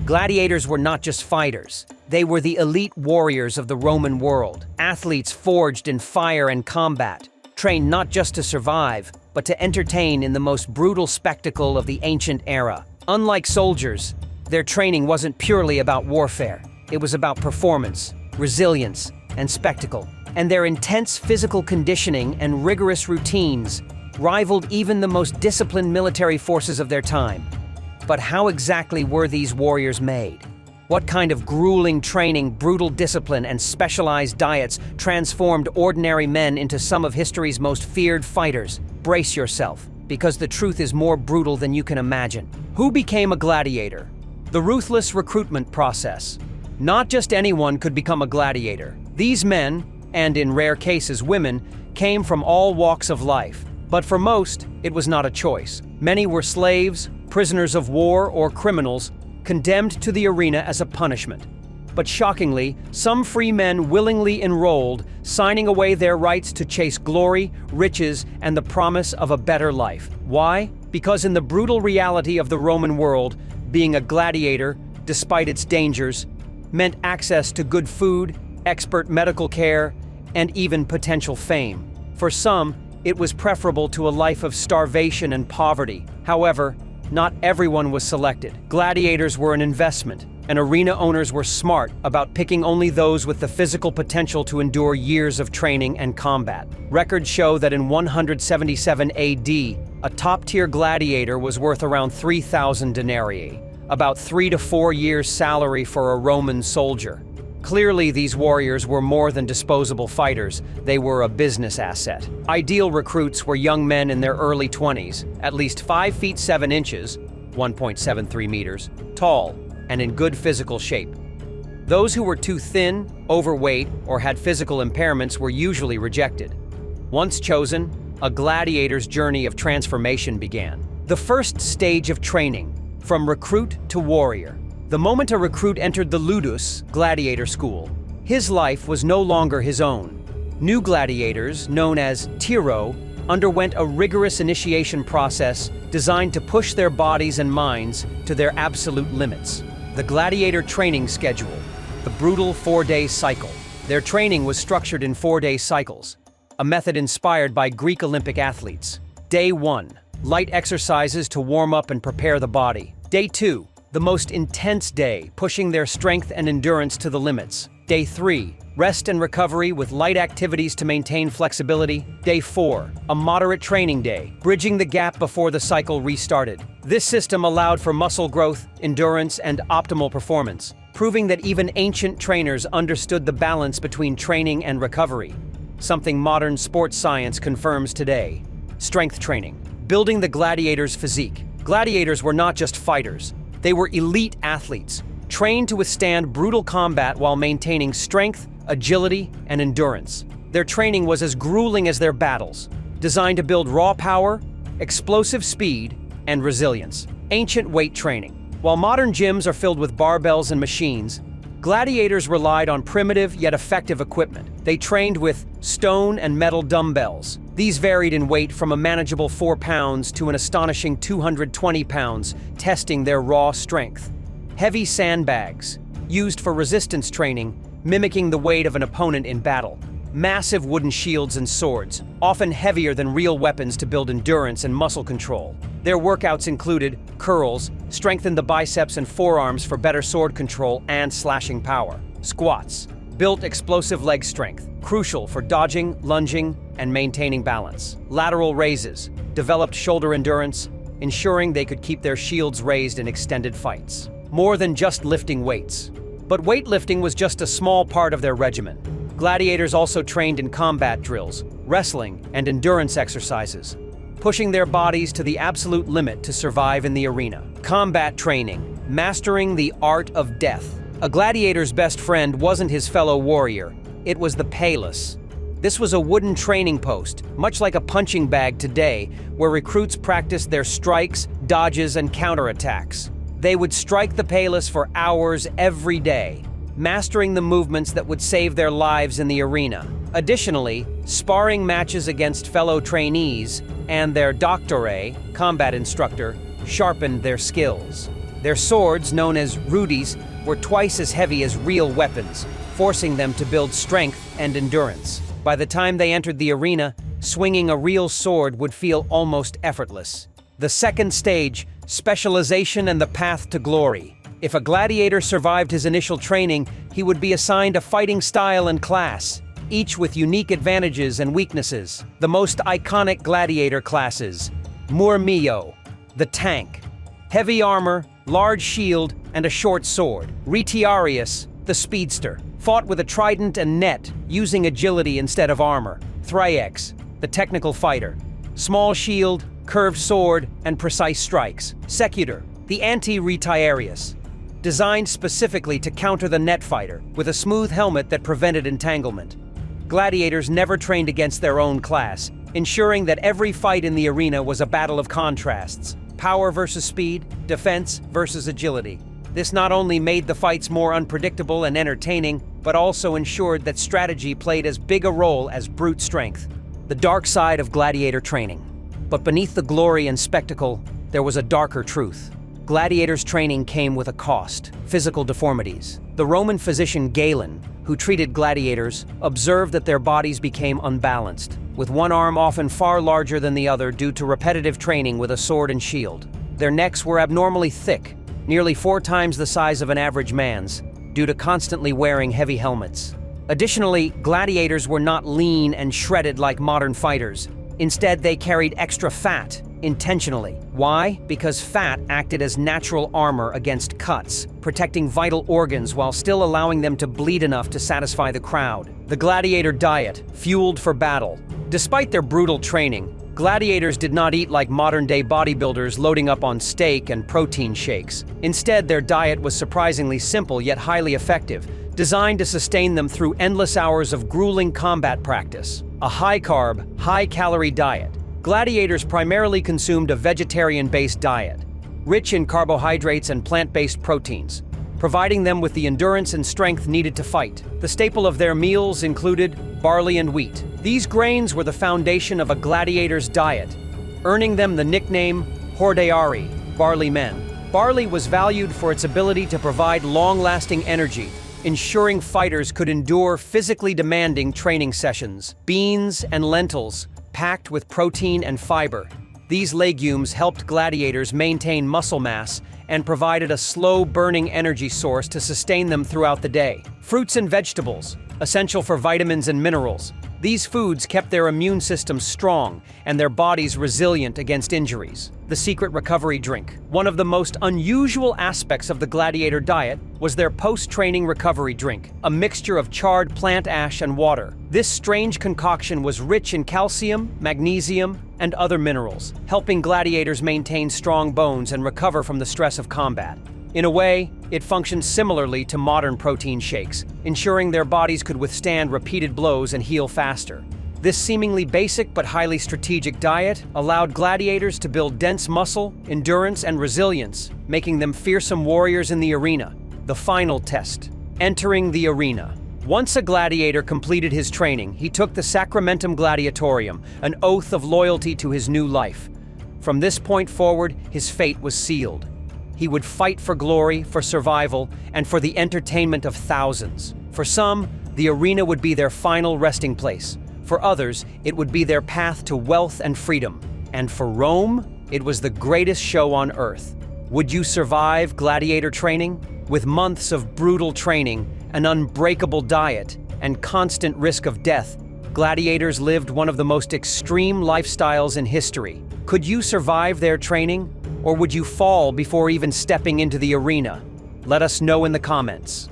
Gladiators were not just fighters. They were the elite warriors of the Roman world, athletes forged in fire and combat, trained not just to survive, but to entertain in the most brutal spectacle of the ancient era. Unlike soldiers, their training wasn't purely about warfare. It was about performance, resilience, and spectacle. And their intense physical conditioning and rigorous routines rivaled even the most disciplined military forces of their time. But how exactly were these warriors made? What kind of grueling training, brutal discipline, and specialized diets transformed ordinary men into some of history's most feared fighters? Brace yourself, because the truth is more brutal than you can imagine. Who became a gladiator? The ruthless recruitment process. Not just anyone could become a gladiator. These men, and in rare cases women, came from all walks of life. But for most, it was not a choice. Many were slaves, prisoners of war, or criminals, condemned to the arena as a punishment. But shockingly, some free men willingly enrolled, signing away their rights to chase glory, riches, and the promise of a better life. Why? Because in the brutal reality of the Roman world, being a gladiator, despite its dangers, meant access to good food, expert medical care, and even potential fame. For some, it was preferable to a life of starvation and poverty. However, not everyone was selected. Gladiators were an investment, and arena owners were smart about picking only those with the physical potential to endure years of training and combat. Records show that in 177 AD, a top-tier gladiator was worth around 3,000 denarii, about 3 to 4 years' salary for a Roman soldier. Clearly, these warriors were more than disposable fighters. They were a business asset. Ideal recruits were young men in their early 20s, at least 5 feet 7 inches, 1.73 meters, tall, and in good physical shape. Those who were too thin, overweight, or had physical impairments were usually rejected. Once chosen, a gladiator's journey of transformation began. The first stage of training, from recruit to warrior. The moment a recruit entered the ludus, gladiator school, his life was no longer his own. New gladiators, known as tiro, underwent a rigorous initiation process designed to push their bodies and minds to their absolute limits. The gladiator training schedule, the brutal 4-day cycle. Their training was structured in 4-day cycles, a method inspired by Greek Olympic athletes. Day 1, light exercises to warm up and prepare the body. Day 2, the most intense day, pushing their strength and endurance to the limits. Day 3, rest and recovery with light activities to maintain flexibility. Day 4, a moderate training day, bridging the gap before the cycle restarted. This system allowed for muscle growth, endurance, and optimal performance, proving that even ancient trainers understood the balance between training and recovery, something modern sports science confirms today. Strength training, building the gladiator's physique. Gladiators were not just fighters. They were elite athletes, trained to withstand brutal combat while maintaining strength, agility, and endurance. Their training was as grueling as their battles, designed to build raw power, explosive speed, and resilience. Ancient weight training. While modern gyms are filled with barbells and machines, gladiators relied on primitive yet effective equipment. They trained with stone and metal dumbbells. These varied in weight from a manageable 4 pounds to an astonishing 220 pounds, testing their raw strength. Heavy sandbags, used for resistance training, mimicking the weight of an opponent in battle. Massive wooden shields and swords, often heavier than real weapons to build endurance and muscle control. Their workouts included curls, strengthened the biceps and forearms for better sword control and slashing power. Squats, built explosive leg strength, crucial for dodging, lunging, and maintaining balance. Lateral raises, developed shoulder endurance, ensuring they could keep their shields raised in extended fights. More than just lifting weights. But weightlifting was just a small part of their regimen. Gladiators also trained in combat drills, wrestling, and endurance exercises, pushing their bodies to the absolute limit to survive in the arena. Combat training, mastering the art of death. A gladiator's best friend wasn't his fellow warrior, it was the palus. This was a wooden training post, much like a punching bag today, where recruits practiced their strikes, dodges, and counterattacks. They would strike the palus for hours every day, mastering the movements that would save their lives in the arena. Additionally, sparring matches against fellow trainees and their doctore, combat instructor, sharpened their skills. Their swords, known as rudis, were twice as heavy as real weapons, forcing them to build strength and endurance. By the time they entered the arena, swinging a real sword would feel almost effortless. The second stage, specialization and the path to glory. If a gladiator survived his initial training, he would be assigned a fighting style and class, each with unique advantages and weaknesses. The most iconic gladiator classes: Murmillo, the tank, heavy armor, large shield, and a short sword. Retiarius, the speedster, fought with a trident and net, using agility instead of armor. Thryax, the technical fighter, small shield, curved sword, and precise strikes. Secutor, the anti-retiarius, designed specifically to counter the net fighter, with a smooth helmet that prevented entanglement. Gladiators never trained against their own class, ensuring that every fight in the arena was a battle of contrasts: power versus speed, defense versus agility. This not only made the fights more unpredictable and entertaining, but also ensured that strategy played as big a role as brute strength. The dark side of gladiator training. But beneath the glory and spectacle, there was a darker truth. Gladiators' training came with a cost: physical deformities. The Roman physician Galen, who treated gladiators, observed that their bodies became unbalanced, with one arm often far larger than the other due to repetitive training with a sword and shield. Their necks were abnormally thick, nearly 4 times the size of an average man's, due to constantly wearing heavy helmets. Additionally, gladiators were not lean and shredded like modern fighters. Instead, they carried extra fat, intentionally. Why? Because fat acted as natural armor against cuts, protecting vital organs while still allowing them to bleed enough to satisfy the crowd. The gladiator diet, fueled for battle. Despite their brutal training, gladiators did not eat like modern-day bodybuilders loading up on steak and protein shakes. Instead, their diet was surprisingly simple yet highly effective, designed to sustain them through endless hours of grueling combat practice. A high-carb, high-calorie diet. Gladiators primarily consumed a vegetarian-based diet, rich in carbohydrates and plant-based proteins, providing them with the endurance and strength needed to fight. The staple of their meals included barley and wheat. These grains were the foundation of a gladiator's diet, earning them the nickname hordeari, barley men. Barley was valued for its ability to provide long-lasting energy, ensuring fighters could endure physically demanding training sessions. Beans and lentils, packed with protein and fiber. These legumes helped gladiators maintain muscle mass and provided a slow-burning energy source to sustain them throughout the day. Fruits and vegetables, essential for vitamins and minerals. These foods kept their immune systems strong and their bodies resilient against injuries. The secret recovery drink. One of the most unusual aspects of the gladiator diet was their post-training recovery drink, a mixture of charred plant ash and water. This strange concoction was rich in calcium, magnesium, and other minerals, helping gladiators maintain strong bones and recover from the stress of combat. In a way, it functioned similarly to modern protein shakes, ensuring their bodies could withstand repeated blows and heal faster. This seemingly basic but highly strategic diet allowed gladiators to build dense muscle, endurance, and resilience, making them fearsome warriors in the arena. The final test: entering the arena. Once a gladiator completed his training, he took the Sacramentum Gladiatorium, an oath of loyalty to his new life. From this point forward, his fate was sealed. He would fight for glory, for survival, and for the entertainment of thousands. For some, the arena would be their final resting place. For others, it would be their path to wealth and freedom. And for Rome, it was the greatest show on earth. Would you survive gladiator training? With months of brutal training, an unbreakable diet, and constant risk of death, gladiators lived one of the most extreme lifestyles in history. Could you survive their training? Or would you fall before even stepping into the arena? Let us know in the comments.